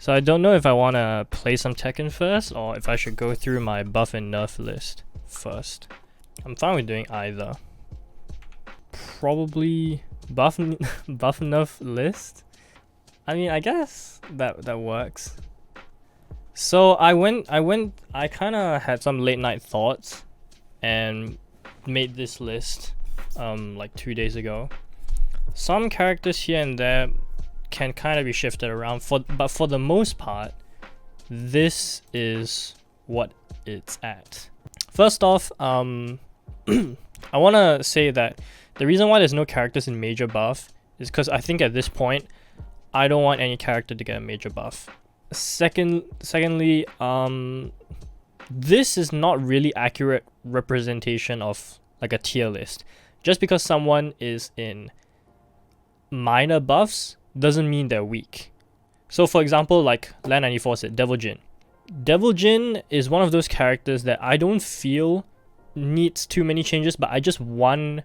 So I don't know if I want to play some Tekken first or if I should go through my buff and nerf list first. I'm fine with doing either. Probably buff buff and nerf list. I mean, I guess that works. So I kind of had some late night thoughts and made this list like 2 days ago. Some characters here and there can kind of be shifted around, but for the most part, this is what it's at. First off, I want to say that the reason why there's no characters in major buff is because I think at this point, I don't want any character to get a major buff. Secondly, this is not really accurate representation of like a tier list. Just because someone is in minor buffs doesn't mean they're weak. So for example, like Lan94 said, Devil Jin. Devil Jin is one of those characters that I don't feel needs too many changes, but I just one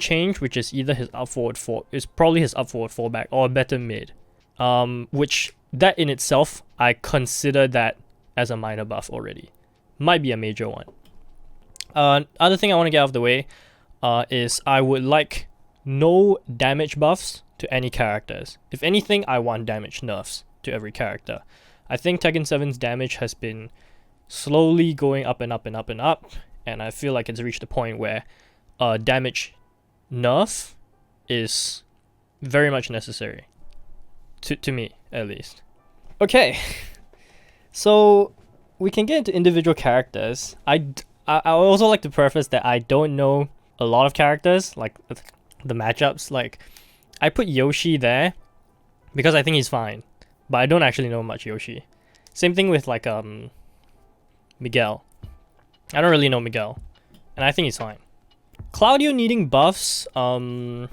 change, which is either his up forward is probably his up forward fallback or a better mid. Which that in itself, I consider that as a minor buff already. Might be a major one. Other thing I want to get out of the way is I would like no damage buffs to any characters. If anything, I want damage nerfs to every character. I think Tekken 7's damage has been slowly going up and up and up and up, and I feel like it's reached a point where damage nerf is very much necessary. To me, at least. Okay, so we can get into individual characters. I also like to preface that I don't know a lot of characters, like the matchups. Like, I put Yoshi there because I think he's fine, but I don't actually know much Yoshi. Same thing with like Miguel. I don't really know Miguel, and I think he's fine. Claudio needing buffs. Claudio,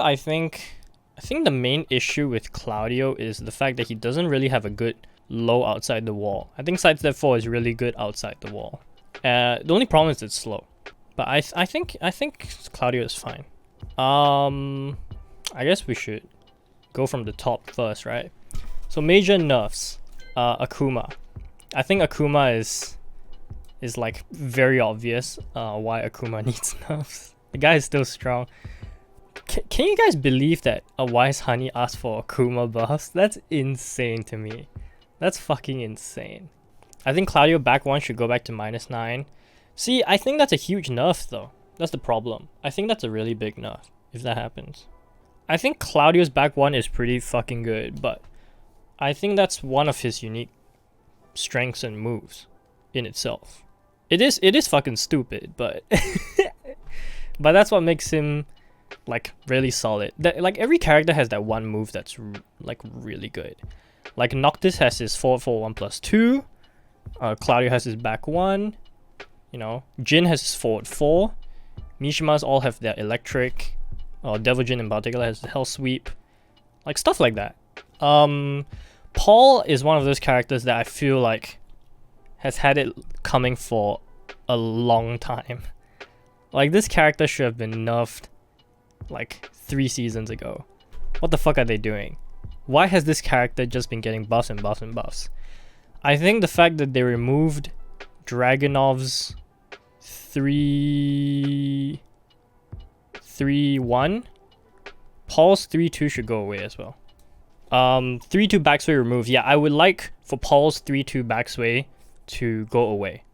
I think the main issue with Claudio is the fact that he doesn't really have a good low outside the wall. I think sidestep 4 is really good outside the wall. The only problem is it's slow. But I think Claudio is fine. I guess we should go from the top first, right? So major nerfs. Akuma. I think Akuma is like very obvious why Akuma needs nerfs. The guy is still strong. Can you guys believe that a Wise Honey asked for Akuma buffs? That's insane to me. That's fucking insane. I think Claudio back 1 should go back to -9. See, I think that's a huge nerf though. That's the problem. I think that's a really big nerf if that happens. I think Claudio's back 1 is pretty fucking good, but I think that's one of his unique strengths and moves in itself. It is fucking stupid, but but that's what makes him like really solid. Like every character has that one move that's like really good. Like Noctis has his forward 1+2. Claudio has his back 1. You know, Jin has his forward 4. Mishimas all have their electric. Devil Jin in particular has the hell sweep. Like stuff like that. Paul is one of those characters that I feel like has had it coming for a long time. Like this character should have been nerfed like 3 seasons ago. What the fuck are they doing? Why has this character just been getting buffs and buffs and buffs? I think the fact that they removed Dragunov's 3-1, Paul's 3-2 should go away as well. 3-2 backsway removed. Yeah, I would like for Paul's 3-2 backsway to go away.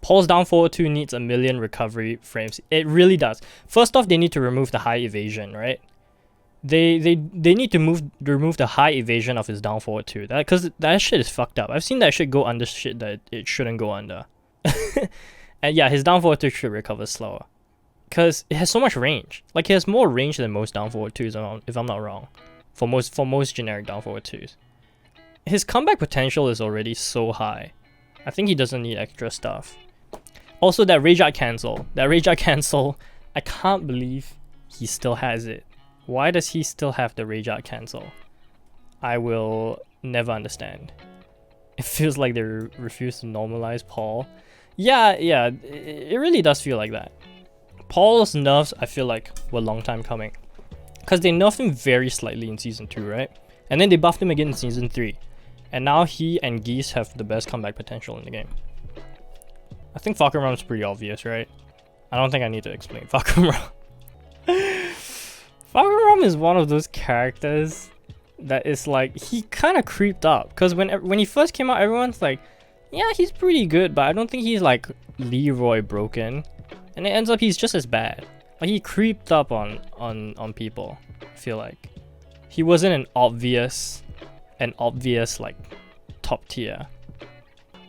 Paul's down forward 2 needs a million recovery frames. It really does. First off, they need to remove the high evasion, right? They need to remove the high evasion of his down forward 2. Because that shit is fucked up. I've seen that shit go under shit that it shouldn't go under. And yeah, his down forward 2 should recover slower. Because it has so much range. Like, he has more range than most down forward 2s, if I'm not wrong. For most generic down forward 2s. His comeback potential is already so high. I think he doesn't need extra stuff. Also, that rage art cancel. I can't believe he still has it. Why does he still have the rage art cancel? I will never understand. It feels like they refuse to normalize Paul. Yeah, it really does feel like that. Paul's nerfs, I feel like, were a long time coming. Because they nerfed him very slightly in Season 2, right? And then they buffed him again in Season 3. And now he and Geese have the best comeback potential in the game. I think Fakumram's pretty obvious, right? I don't think I need to explain Fakumram. Fakumram is one of those characters that is like, he kind of creeped up. Because when he first came out, everyone's like, yeah, he's pretty good, but I don't think he's like Leroy broken. And it ends up he's just as bad. Like, he creeped up on people, I feel like. He wasn't an obvious like top tier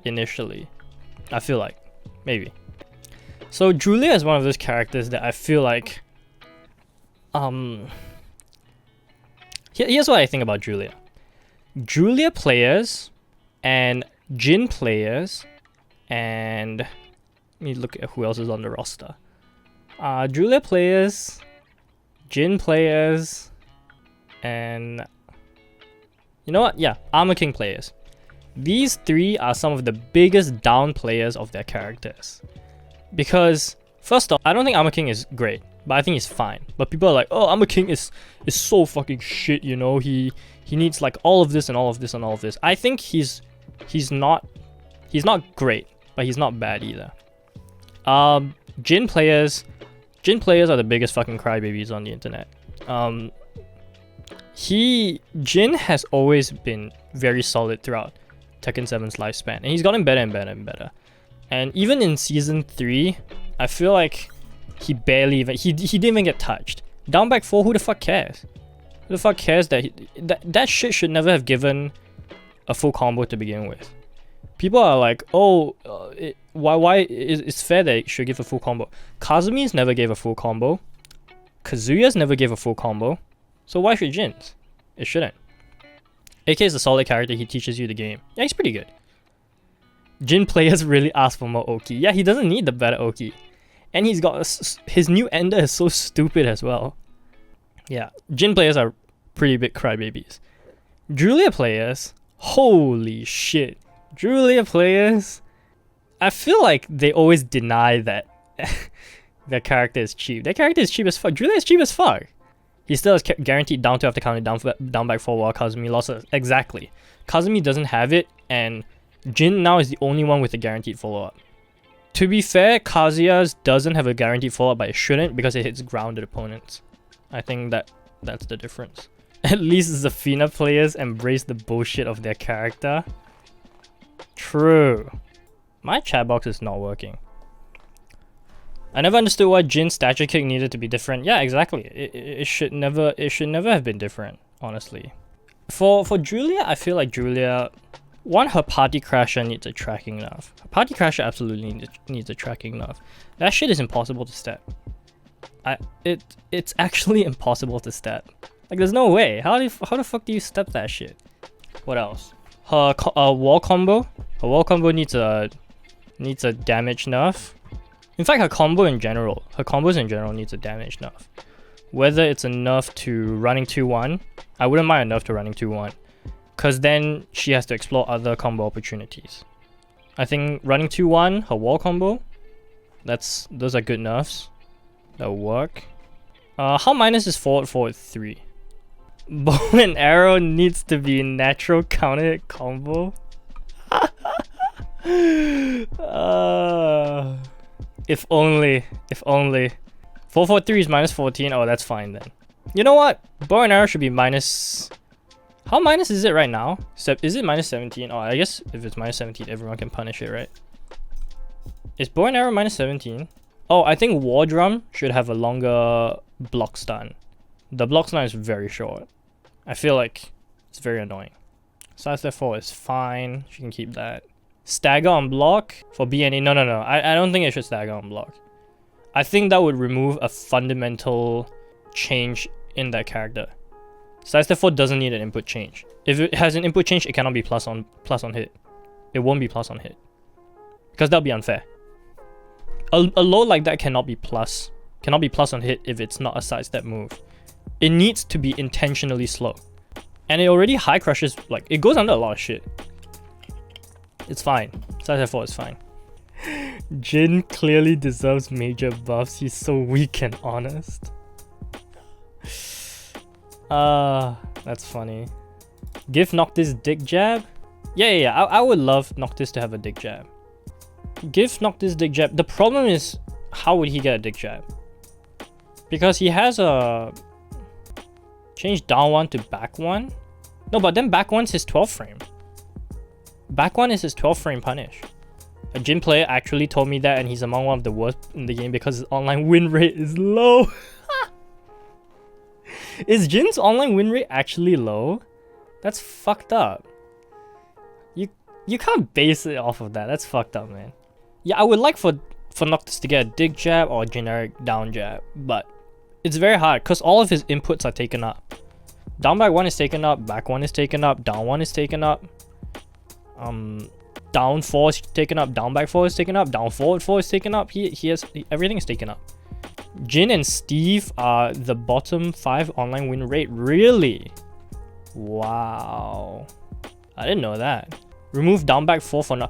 initially, I feel like. Maybe. So Julia is one of those characters that I feel like here's what I think about Julia. Julia players and Jin players, and let me look at who else is on the roster. Julia players, Jin players, and you know what? Yeah, Armor King players. These three are some of the biggest down players of their characters. Because, first off, I don't think Armor King is great, but I think he's fine. But people are like, oh, Armor King is so fucking shit, you know? He needs like all of this and all of this and all of this. I think he's not great, but he's not bad either. Jin players are the biggest fucking crybabies on the internet. Jin has always been very solid throughout Tekken 7's lifespan, and he's gotten better and better and better. And even in Season 3, I feel like he barely even, he didn't even get touched. Down back 4, who the fuck cares? Who the fuck cares that that shit should never have given a full combo to begin with? People are like, oh, why it's fair that it should give a full combo. Kazumi's never gave a full combo. Kazuya's never gave a full combo. So why should Jin's? It shouldn't. AK is a solid character, he teaches you the game. Yeah, he's pretty good. Jin players really ask for more Oki. Yeah, he doesn't need the better Oki. And he's got his new ender is so stupid as well. Yeah, Jin players are pretty big crybabies. Julia players, holy shit. Julia players, I feel like they always deny that their character is cheap. Their character is cheap as fuck. Julia is cheap as fuck. He still has guaranteed down to after counting down back 4 while Kazumi lost it. Exactly. Kazumi doesn't have it, and Jin now is the only one with a guaranteed follow-up. To be fair, Kazuya's doesn't have a guaranteed follow-up, but it shouldn't because it hits grounded opponents. I think that's the difference. At least Zafina players embrace the bullshit of their character. True. My chat box is not working. I never understood why Jin's stature kick needed to be different. Yeah, exactly. It should never have been different, honestly. For Julia, I feel like Julia, one, her party crasher needs a tracking nerf. Her party crasher absolutely needs a tracking nerf. That shit is impossible to step. It's actually impossible to step. Like, there's no way. How the fuck do you step that shit? What else? Her wall combo. Her wall combo needs a damage nerf. In fact, her combos in general needs a damage nerf. Whether it's a nerf to running 2-1, I wouldn't mind a nerf to running 2-1, because then she has to explore other combo opportunities. I think running 2-1, her wall combo, those are good nerfs. That'll work. How minus is forward 3? Bow and arrow needs to be natural counter hit combo. If only. 443 is minus 14. Oh, that's fine then. You know what? Bow and arrow should be minus. How minus is it right now? Is it minus 17? Oh, I guess if it's minus 17, everyone can punish it, right? Is bow and arrow minus 17? Oh, I think war drum should have a longer block stun. The block stun is very short. I feel like it's very annoying. Side step 4 is fine. She can keep that. Stagger on block for BNA. No. I don't think it should stagger on block. I think that would remove a fundamental change in that character. Side step 4 doesn't need an input change. If it has an input change, it cannot be plus on hit. It won't be plus on hit, because that'll be unfair. A low like that cannot be plus on hit if it's not a sidestep move. It needs to be intentionally slow, and it already high crushes, like it goes under a lot of shit. It's fine. Sidestep 4 is fine. Jin clearly deserves major buffs. He's so weak and honest. That's funny. Give Noctis dick jab. Yeah. I would love Noctis to have a dick jab. Give Noctis dick jab. The problem is, how would he get a dick jab? Because he has a change down 1 to back 1. No, but then back 1's his 12 frame. Back 1 is his 12 frame punish. A gym player actually told me that, and he's among one of the worst in the game because his online win rate is low. Is Jin's online win rate actually low? That's fucked up. You can't base it off of that. That's fucked up, man. Yeah, I would like for Noctis to get a dig jab or a generic down jab, but it's very hard because all of his inputs are taken up. Down back 1 is taken up, back 1 is taken up, down 1 is taken up. Down 4 is taken up, down back 4 is taken up, down forward 4 is taken up. Everything is taken up. Jin and Steve are the bottom 5 online win rate. Really? Wow. I didn't know that. Remove down back 4 for now.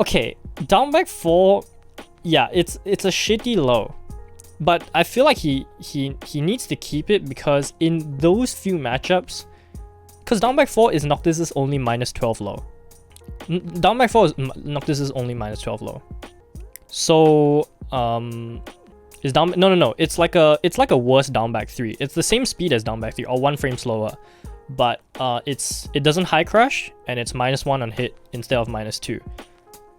Okay, down back 4, yeah, it's a shitty low. But I feel like he needs to keep it because in those few matchups, because down back 4 is Noctis' only -12 low. Down back 4 is Noctis' only -12 low. So is down no, it's like a worse down back 3. It's the same speed as down back 3 or 1 frame slower. But it doesn't high crush and it's -1 on hit instead of -2.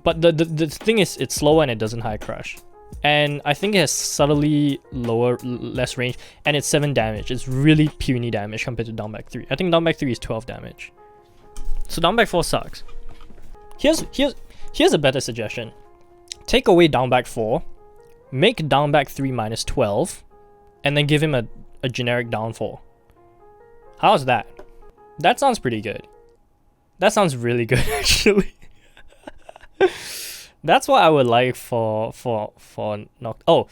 But the thing is, it's slower and it doesn't high crush. And I think it has subtly less range, and it's 7 damage. It's really puny damage compared to down back 3. I think down back 3 is 12 damage. So down back 4 sucks. Here's a better suggestion. Take away down back 4, make down back 3 -12, and then give him a generic down 4. How's that? That sounds pretty good. That sounds really good, actually. That's what I would like for Noctis. Oh,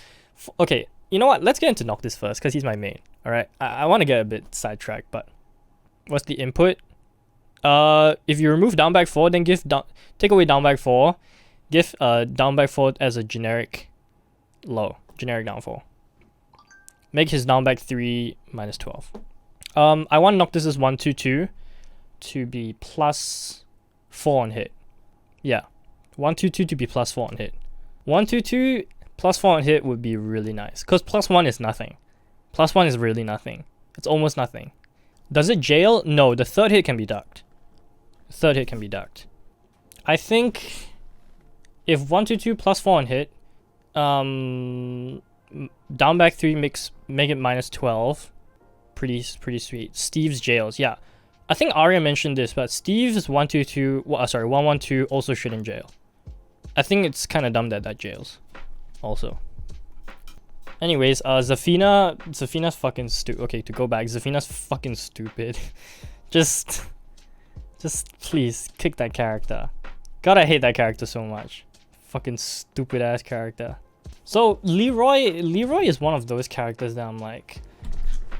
okay. You know what? Let's get into Noctis first, because he's my main. Alright? I want to get a bit sidetracked, but what's the input? If you remove down back 4, then take away down back 4. Give down back 4 as a generic low. Generic down 4. Make his down back 3 -12. I want Noctis' 122 to be +4 on hit. Yeah. 122 to be +4 on hit. 122 +4 on hit would be really nice. Because +1 is nothing. +1 is really nothing. It's almost nothing. Does it jail? No, the third hit can be ducked. Third hit can be ducked. I think if 122 +4 on hit, down back 3 make it -12. Pretty sweet. Steve's jails, yeah. I think Arya mentioned this, but Steve's 112 also shouldn't jail. I think it's kind of dumb that jails also. Anyways, Zafina's fucking stupid. Okay, to go back, Zafina's fucking stupid. just please kick that character. God, I hate that character so much. Fucking stupid ass character. So Leroy is one of those characters that I'm like,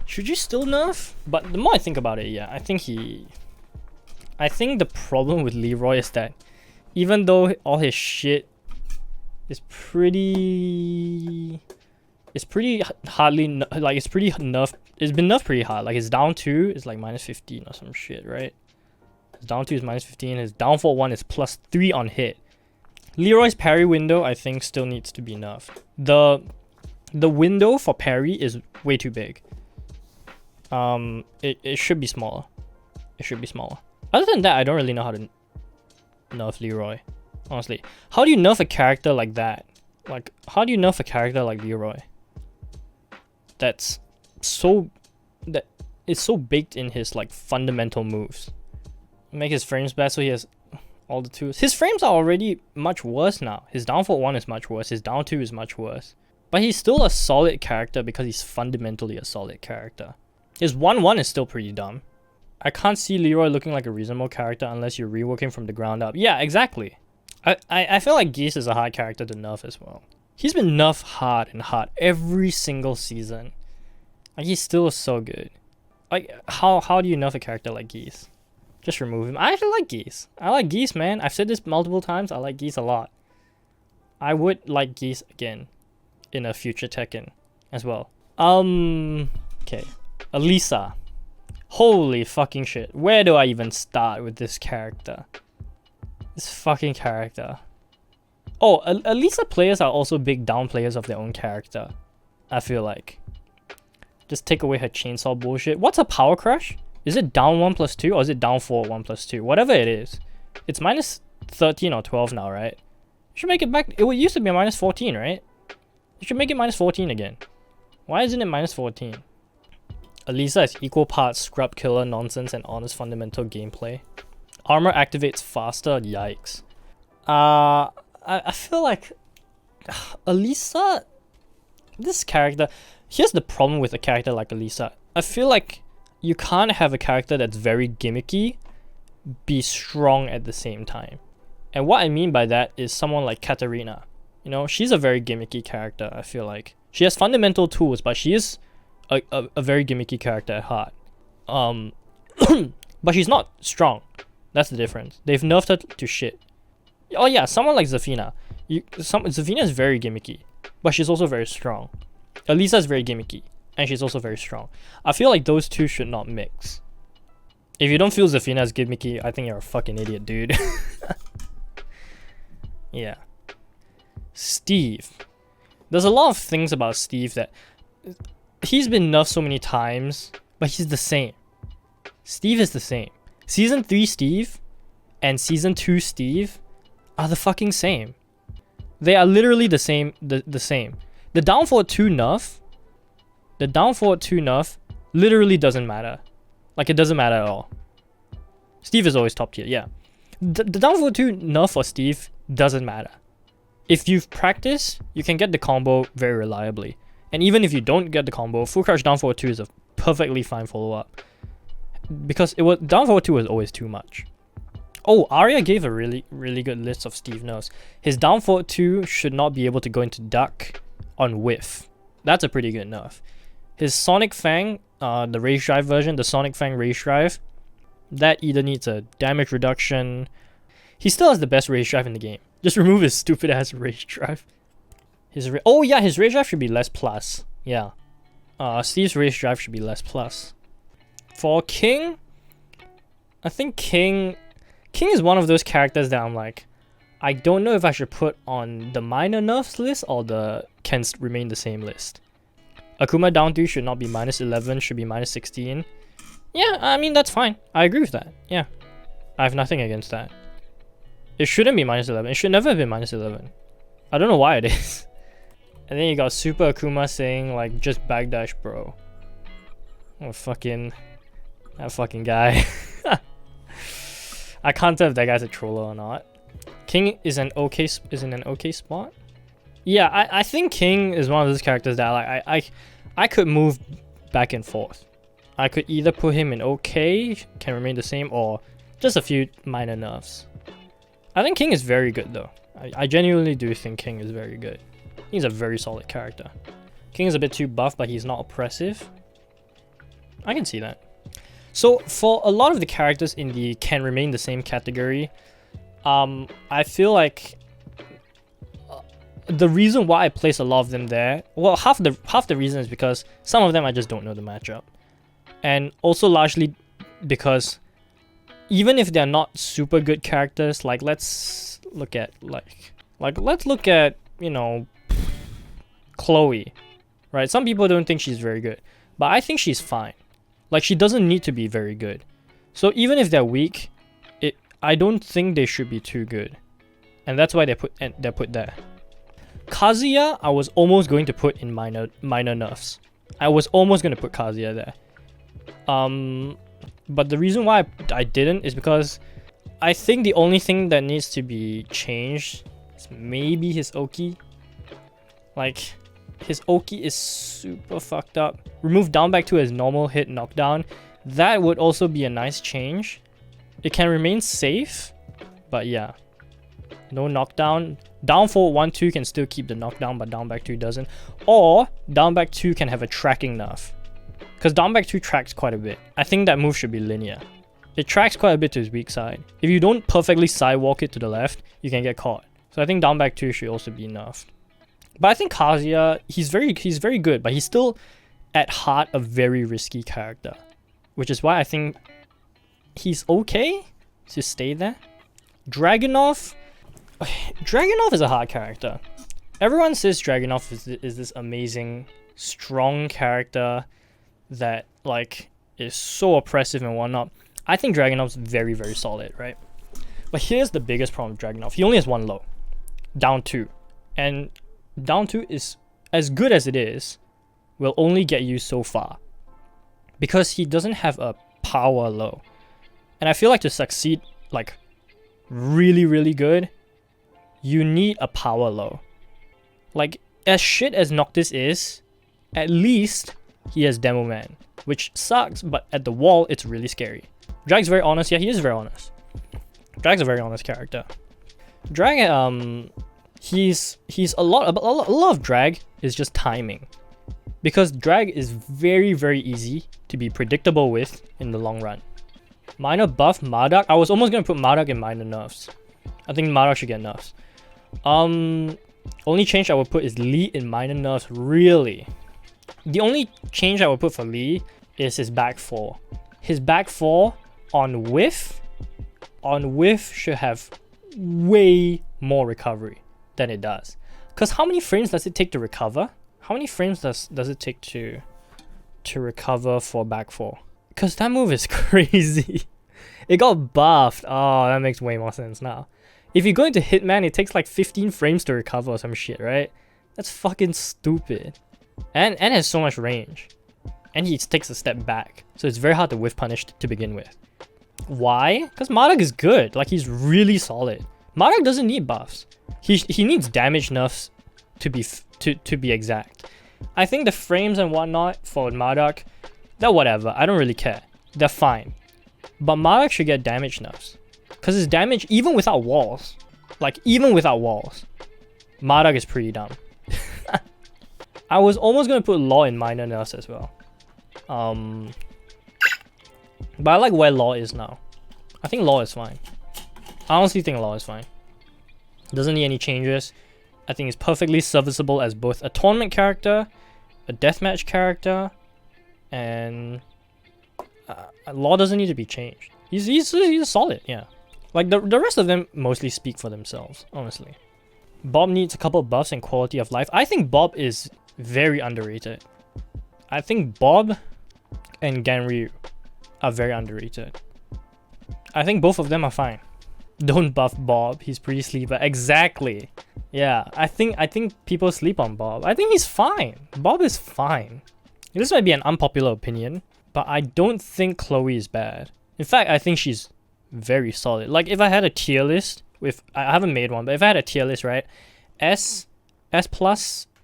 should you still nerf? But the more I think about it, yeah, I think the problem with Leroy is that even though all his shit is pretty hardly, like, it's pretty nerfed, it's been nerfed pretty hard. Like his down 2 is like -15 or some shit, right? His down 2 is -15, his down 1 is +3 on hit. Leroy's parry window, I think, still needs to be nerfed. The window for parry is way too big. It should be smaller. It should be smaller. Other than that, I don't really know how to nerf Leroy, honestly. How do you nerf a character like that? Like, how do you nerf a character like Leroy? That is so baked in his like fundamental moves. Make his frames bad so he has all the twos. His frames are already much worse now. His down 1 is much worse. His down 2 is much worse. But he's still a solid character because he's fundamentally a solid character. His 1-1 is still pretty dumb. I can't see Leroy looking like a reasonable character unless you're reworking from the ground up. Yeah, exactly. I feel like Geese is a hard character to nerf as well. He's been nerfed hard and hard every single season. Like, he's still so good. Like, how do you nerf a character like Geese? Just remove him. I actually like Geese. I like Geese, man. I've said this multiple times. I like Geese a lot. I would like Geese again in a future Tekken as well. Okay. Elisa. Holy fucking shit. Where do I even start with this character? This fucking character. Oh, Elisa players are also big down players of their own character. I feel like. Just take away her chainsaw bullshit. What's her power crush? Is it down 1 plus 2 or is it down 4 1 plus 2? Whatever it is. It's minus 13 or 12 now, right? You should make it back. It used to be a minus 14, right? You should make it minus 14 again. Why isn't it minus 14? Elisa is equal parts scrub killer nonsense and honest fundamental gameplay. Armor activates faster. Yikes. I feel like Elisa, this character. Here's the problem with a character like Elisa. I feel like you can't have a character that's very gimmicky be strong at the same time. And what I mean by that is someone like Katarina. You know, she's a very gimmicky character, I feel like. She has fundamental tools, but she is a very gimmicky character at heart. But she's not strong. That's the difference. They've nerfed her to shit. Oh yeah, someone like Zafina. Zafina is very gimmicky, but she's also very strong. Elisa is very gimmicky, and she's also very strong. I feel like those two should not mix. If you don't feel Zafina is gimmicky, I think you're a fucking idiot, dude. Yeah. Steve. There's a lot of things about Steve that... He's been nerfed so many times, but he's the same. Steve is the same. Season 3 Steve and Season 2 Steve are the fucking same. They are literally the same. The same. The down forward 2 nerf... The down forward 2 nerf literally doesn't matter. Like, it doesn't matter at all. Steve is always top tier, yeah. The down forward 2 nerf for Steve doesn't matter. If you've practiced, you can get the combo very reliably. And even if you don't get the combo, full crouch down forward 2 is a perfectly fine follow-up. Because down forward 2 was always too much. Oh, Arya gave a really good list of Steve nerfs. His down forward 2 should not be able to go into duck on whiff. That's a pretty good nerf. His Sonic Fang, the Rage Drive version, the Sonic Fang Rage Drive, that either needs a damage reduction. He still has the best Rage Drive in the game. Just remove his stupid ass Rage Drive. Oh yeah, his Rage Drive should be less plus. Yeah. Steve's Rage Drive should be less plus. For King, I think King is one of those characters that I'm like, I don't know if I should put on the minor nerfs list or the can remain the same list. Akuma down 3 should not be minus 11, should be minus 16. Yeah, I mean, that's fine. I agree with that. Yeah. I have nothing against that. It shouldn't be minus 11. It should never have been minus 11. I don't know why it is. And then you got Super Akuma saying, like, just backdash, bro. Oh, fucking... That fucking guy. I can't tell if that guy's a troller or not. King is in an okay spot. Yeah, I think King is one of those characters that I could move back and forth. I could either put him in okay, can remain the same, or just a few minor nerfs. I think King is very good though. I genuinely do think King is very good. He's a very solid character. King is a bit too buff, but he's not oppressive. I can see that. So for a lot of the characters in the can remain the same category, I feel like the reason why I place a lot of them there, well, half the reason is because some of them I just don't know the matchup, and also largely because even if they're not super good characters, like let's look at you know, Chloe, right? Some people don't think she's very good, but I think she's fine. Like, she doesn't need to be very good. So even if they're weak, I don't think they should be too good, and that's why they're put there. Kazuya, I was almost going to put in minor nerfs. I was almost going to put Kazuya there. But the reason why I didn't is because I think the only thing that needs to be changed is maybe his Oki. Like, his Oki is super fucked up. Remove down back to his normal hit knockdown. That would also be a nice change. It can remain safe, but yeah. No knockdown. Down forward 1-2 can still keep the knockdown, but down back 2 doesn't. Or down back 2 can have a tracking nerf. Because down back 2 tracks quite a bit. I think that move should be linear. It tracks quite a bit to his weak side. If you don't perfectly sidewalk it to the left, you can get caught. So I think down back 2 should also be nerfed. But I think Kazuya, he's very good, but he's still at heart a very risky character. which is why I think he's okay to stay there. Dragunov. Dragunov is a hard character. Everyone says Dragunov is this amazing, strong character that like is so oppressive and whatnot. I think Dragunov's very, very solid, right? But here's the biggest problem with Dragunov. He only has one low. Down 2. And down 2 is, as good as it is, will only get you so far. Because he doesn't have a power low. And I feel like to succeed, like, really, really good, you need a power low. Like, as shit as Noctis is, at least he has Demo Man, which sucks, but at the wall, it's really scary. Drag's very honest. Yeah, he is very honest. Drag's a very honest character. Drag, he's a lot of Drag is just timing. Because Drag is very, very easy to be predictable with in the long run. Minor buff, Marduk. I was almost going to put Marduk in minor nerfs. I think Marduk should get nerfs. Only change I would put is Lee in minor nerfs, really. The only change I would put for Lee is his back 4. His back 4 on whiff should have way more recovery than it does. Because how many frames does it take to recover? How many frames does it take to recover for back 4? Because that move is crazy. It got buffed. Oh, that makes way more sense now. If you go into Hitman, it takes like 15 frames to recover or some shit, right? That's fucking stupid. And has so much range. And he takes a step back. So it's very hard to whiff punish to begin with. Why? Because Marduk is good. Like, he's really solid. Marduk doesn't need buffs. He needs damage nerfs to be exact. I think the frames and whatnot for Marduk, they're whatever. I don't really care. They're fine. But Marduk should get damage nerfs. Because his damage, even without walls, Marduk is pretty dumb. I was almost going to put Law in minor nerfs as well. But I like where Law is now. I think Law is fine. I honestly think Law is fine. Doesn't need any changes. I think it's perfectly serviceable as both a tournament character, a deathmatch character, and Law doesn't need to be changed. He's solid, yeah. Like the rest of them mostly speak for themselves, honestly. Bob needs a couple buffs and quality of life. I think Bob is very underrated. I think Bob and Ganryu are very underrated. I think both of them are fine. Don't buff Bob, he's pretty sleeper. Exactly. Yeah, I think people sleep on Bob. I think he's fine. Bob is fine. This might be an unpopular opinion, but I don't think Chloe is bad. In fact, I think she's very solid. Like, if I had a tier list with, I haven't made one, but if I had a tier list, right? S, S+,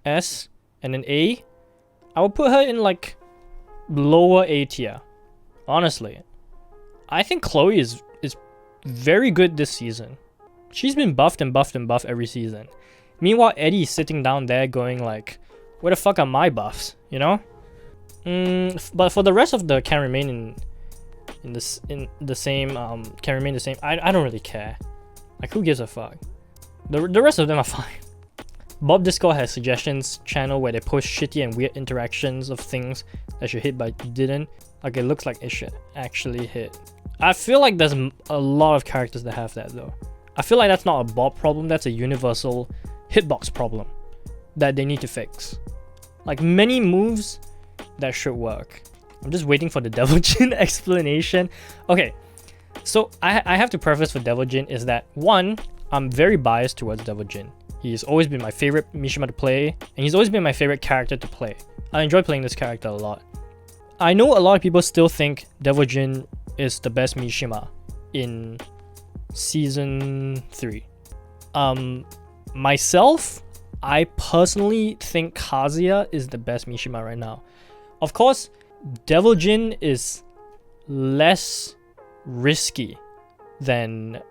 S, and then A, I would put her in like lower A tier. Honestly. I think Chloe is very good this season. She's been buffed and buffed and buffed every season. Meanwhile, Eddie's sitting down there going like, where the fuck are my buffs? You know? But for the rest of the can remain the same. I don't really care. Like, who gives a fuck? The rest of them are fine. Bob Discord has suggestions channel where they post shitty and weird interactions of things that should hit but didn't. Like, it looks like it should actually hit. I feel like there's a lot of characters that have that though. I feel like that's not a Bob problem, that's a universal hitbox problem that they need to fix. Like, many moves that should work. I'm just waiting for the Devil Jin explanation. Okay, so I have to preface for Devil Jin is that, one, I'm very biased towards Devil Jin. He's always been my favorite Mishima to play, and he's always been my favorite character to play. I enjoy playing this character a lot. I know a lot of people still think Devil Jin is the best Mishima in Season 3. Myself, I personally think Kazuya is the best Mishima right now. Of course, Devil Jin is less risky than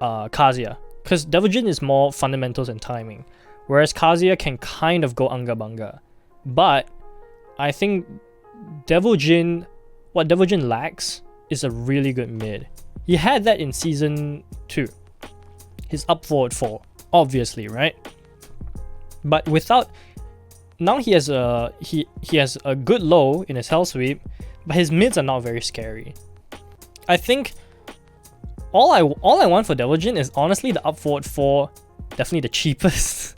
Kazuya. Because Devil Jin is more fundamentals and timing. Whereas Kazuya can kind of go unga bunga. But I think what Devil Jin lacks is a really good mid. He had that in Season 2. His up forward 4, obviously, right? But without Now he has a good low in his hell sweep, but his mids are not very scary. I think all I want for Devil Jin is honestly the up forward 4, definitely the cheapest.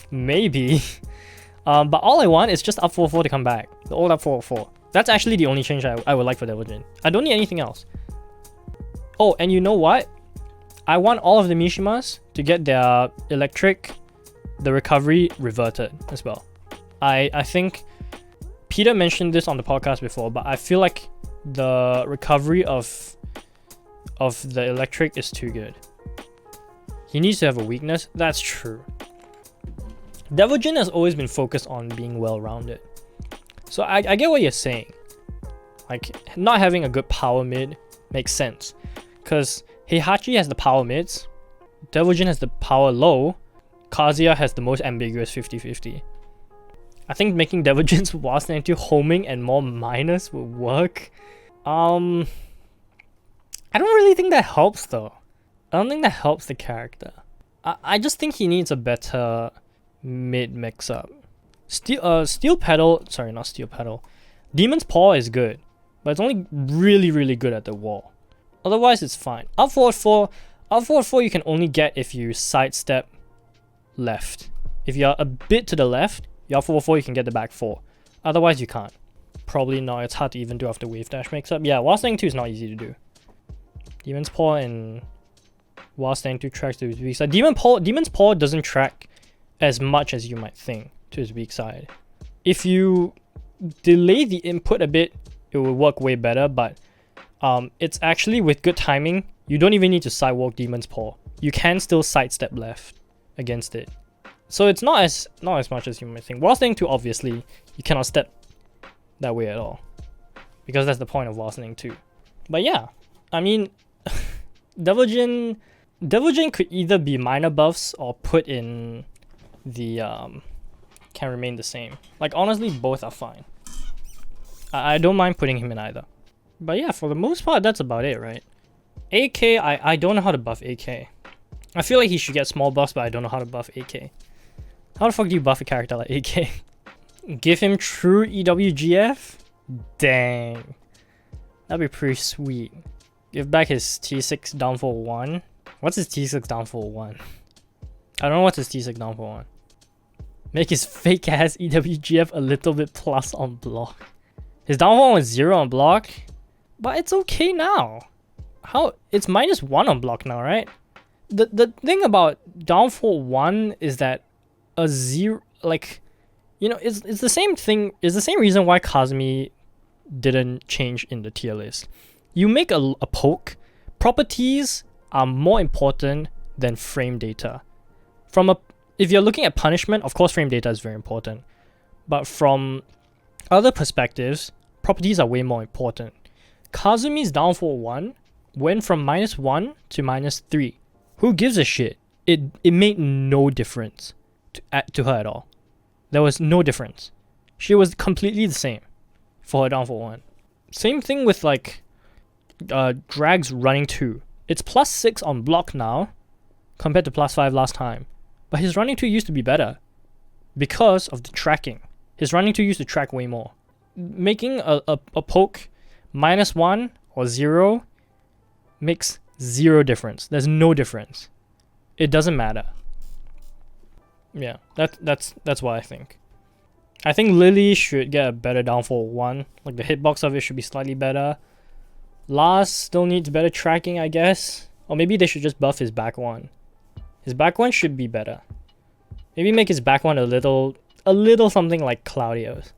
Maybe. But all I want is just up forward 4 to come back. The old up forward 4. That's actually the only change I would like for Devil Jin. I don't need anything else. Oh, and you know what? I want all of the Mishimas to get their electric, the recovery reverted as well. I think Peter mentioned this on the podcast before, but I feel like the recovery of the electric is too good. He needs to have a weakness. That's true. Devil Jin has always been focused on being well-rounded. So I get what you're saying. Like, not having a good power mid makes sense. Because Heihachi has the power mids, Devil Jin has the power low, Kazuya has the most ambiguous 50-50. I think making Devil Jin's Wasp into homing and more minus would work. I don't really think that helps though. I don't think that helps the character. I just think he needs a better mid mix-up. Steel Pedal, sorry, not Steel Pedal. Demon's Paw is good, but it's only really good at the wall. Otherwise, it's fine. Up forward 4 you can only get if you sidestep left. If you're a bit to the left, your up forward 4 you can get the back 4. Otherwise, you can't. Probably not. It's hard to even do after wave dash mix-up. Yeah, Wall Standing 2 is not easy to do. Demon's Paw and Wall Standing 2 tracks to his weak side. Demon's Paw doesn't track as much as you might think to his weak side. If you delay the input a bit, it will work way better, but it's actually with good timing, you don't even need to sidewalk Demon's Paw. You can still sidestep left against it. So it's not as much as you might think. Wall Standing 2, obviously, you cannot step that way at all. Because that's the point of Wall Standing 2. But yeah, I mean, Devil Jin could either be minor buffs or put in the can remain the same. Like, honestly, both are fine. I don't mind putting him in either. But yeah, for the most part, that's about it, right? AK, I don't know how to buff AK. I feel like he should get small buffs, but I don't know how to buff AK. How the fuck do you buff a character like AK? Give him true EWGF? Dang. That'd be pretty sweet. Give back his T6 downfall 1. What's his T6 downfall 1? I don't know what's his T6 downfall 1. Make his fake ass EWGF a little bit plus on block. His downfall was 0 on block, but it's okay now. How? It's -1 on block now, right? The thing about downfall 1 is that a 0, like, you know, it's the same thing. It's the same reason why Kazumi didn't change in the tier list. You make a poke, properties are more important than frame data. If you're looking at punishment, of course frame data is very important. But from other perspectives, properties are way more important. Kazumi's downfall 1 went from -1 to -3. Who gives a shit? It made no difference to her at all. There was no difference. She was completely the same for her downfall 1. Same thing with like Drag's running 2. It's +6 on block now compared to +5 last time. But his running 2 used to be better because of the tracking. His running 2 used to track way more. Making a poke -1 or 0 makes 0 difference. There's no difference. It doesn't matter. Yeah, that's what I think. I think Lily should get a better downfall 1. Like, the hitbox of it should be slightly better. Lars still needs better tracking, I guess. Or maybe they should just buff his back 1. His back 1 should be better. Maybe make his back 1 a little something like Claudio's.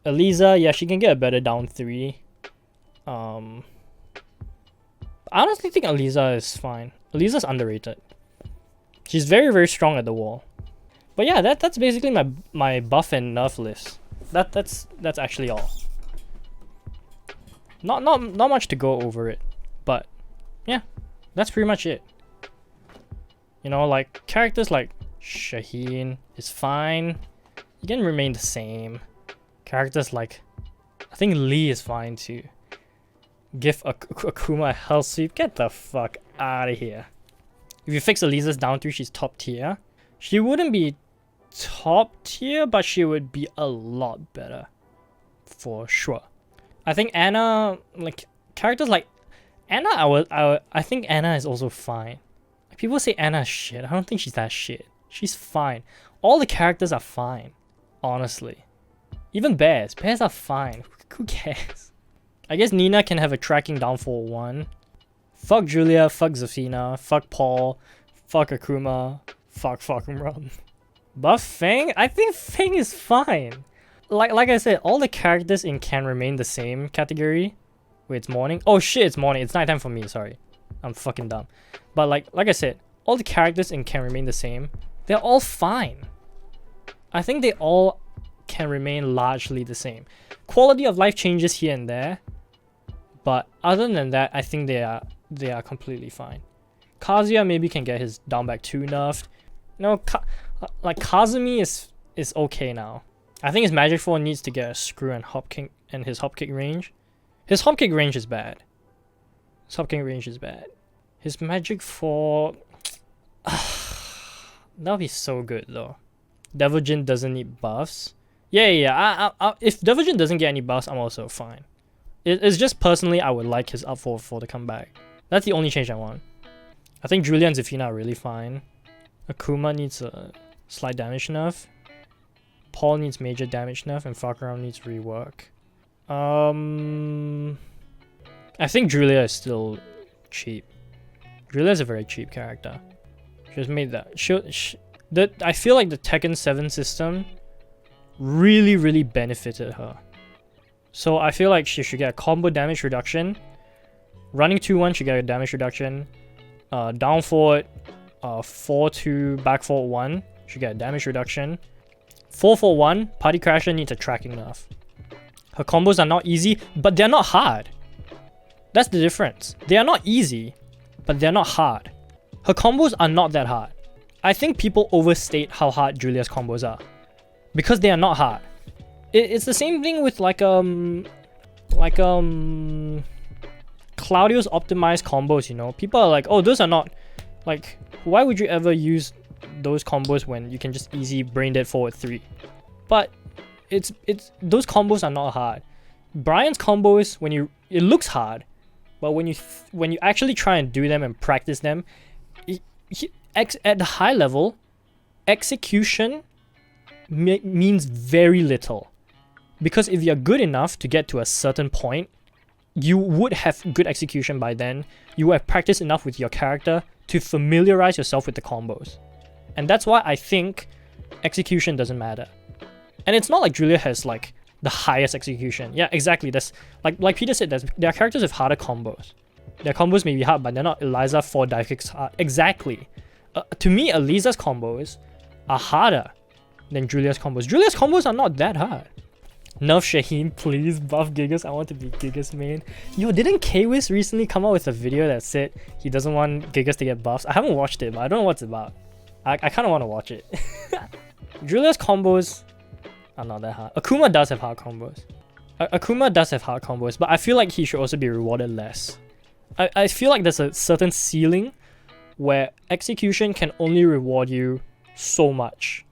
Elisa, yeah, she can get a better down 3. I honestly think Elisa is fine. Elisa's underrated. She's very strong at the wall. But yeah, that's basically my buff and nerf list. That's actually all. Not much to go over it, but yeah, that's pretty much it. You know, like, characters like Shaheen is fine. He can remain the same. Characters like, I think Lee is fine too. Give Akuma a hell sweep. Get the fuck out of here. If you fix Elisa's down 3, she's top tier. She wouldn't be top tier, but she would be a lot better. For sure. I think Anna, like, characters like Anna, I think Anna is also fine. Like, people say Anna's shit. I don't think she's that shit. She's fine. All the characters are fine. Honestly. Even bears. Bears are fine. Who cares? I guess Nina can have a tracking downfall 1. Fuck Julia, fuck Zafina, fuck Paul, fuck Akuma, fuck Rum. Buff Feng? I think Feng is fine. Like I said, all the characters in Can Remain the Same category. Wait, it's morning? Oh shit, it's morning. It's nighttime for me, sorry. I'm fucking dumb. But like I said, all the characters in Can Remain the Same, they're all fine. I think they all can remain largely the same. Quality of life changes here and there, but other than that, I think they are completely fine. Kazuya maybe can get his down back 2 nerfed. No, like Kazumi is okay now. I think his magic 4 needs to get a screw and hop kick and his hop kick range. His hop kick range is bad. His hop kick range is bad. His magic 4 that'll be so good though. Devil Jin doesn't need buffs. Yeah. If Devil Jin doesn't get any buffs, I'm also fine. It's just personally, I would like his up 4 to come back. That's the only change I want. I think Julia and Zafina are really fine. Akuma needs a slight damage nerf. Paul needs major damage nerf, and Fakaram needs rework. I think Julia is still cheap. Julia is a very cheap character. She just made that. I feel like the Tekken 7 system really benefited her. So I feel like she should get a combo damage reduction. Running 2-1 should get a damage reduction. Down forward 4-2 back forward 1 should get a damage reduction. 4-4-1 Party Crasher needs a tracking nerf. Her combos are not easy, but they're not hard. That's the difference. They are not easy, but they're not hard. Her combos are not that hard. I think people overstate how hard Julia's combos are, because they are not hard. It's the same thing with Claudio's optimized combos, you know. People are like, oh, those are not, like, why would you ever use those combos when you can just easy brain dead forward 3? But it's those combos are not hard. Brian's combos, it looks hard, but when you actually try and do them and practice them, at the high level, execution means very little. Because if you're good enough to get to a certain point, you would have good execution by then. You would have practiced enough with your character to familiarize yourself with the combos. And that's why I think execution doesn't matter. And it's not like Julia has like the highest execution. Yeah, exactly. That's like Peter said, there are characters with harder combos. Their combos may be hard, but they're not Eliza 4 dive kicks hard. Exactly. To me, Eliza's combos are harder than Julia's combos. Julia's combos are not that hard. Nerf Shaheen, please buff Gigas. I want to be Gigas main. Yo, didn't K-Wiz recently come out with a video that said he doesn't want Gigas to get buffs? I haven't watched it, but I don't know what it's about. I kind of want to watch it. Julia's combos are not that hard. Akuma does have hard combos. Akuma does have hard combos, but I feel like he should also be rewarded less. I feel like there's a certain ceiling where execution can only reward you so much.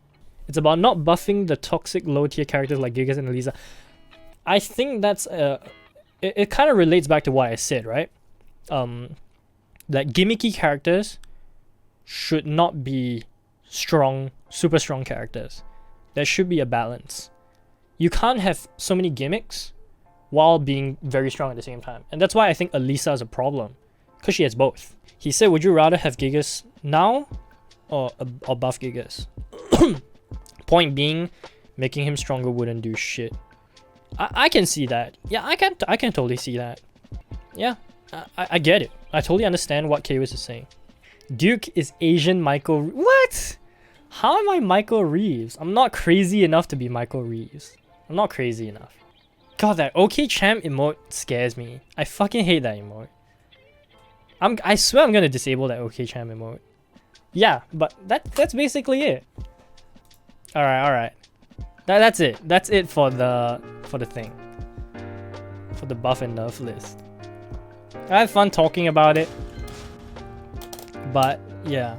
It's about not buffing the toxic low tier characters like Gigas and Elisa. I think that's it kind of relates back to what I said, right? That gimmicky characters should not be strong, super strong characters. There should be a balance. You can't have so many gimmicks while being very strong at the same time. And that's why I think Elisa is a problem, because she has both. He said, would you rather have Gigas now or buff Gigas? Point being, making him stronger wouldn't do shit. I can see that. Yeah, I can totally see that. Yeah, I get it. I totally understand what K-Wiz is saying. Duke is Asian Michael. What? How am I Michael Reeves? I'm not crazy enough to be Michael Reeves. I'm not crazy enough. God, that OK Champ emote scares me. I fucking hate that emote. I swear I'm gonna disable that OK Champ emote. Yeah, but that's basically it. Alright. That's it. That's it for the thing. For the buff and nerf list. I had fun talking about it. But yeah.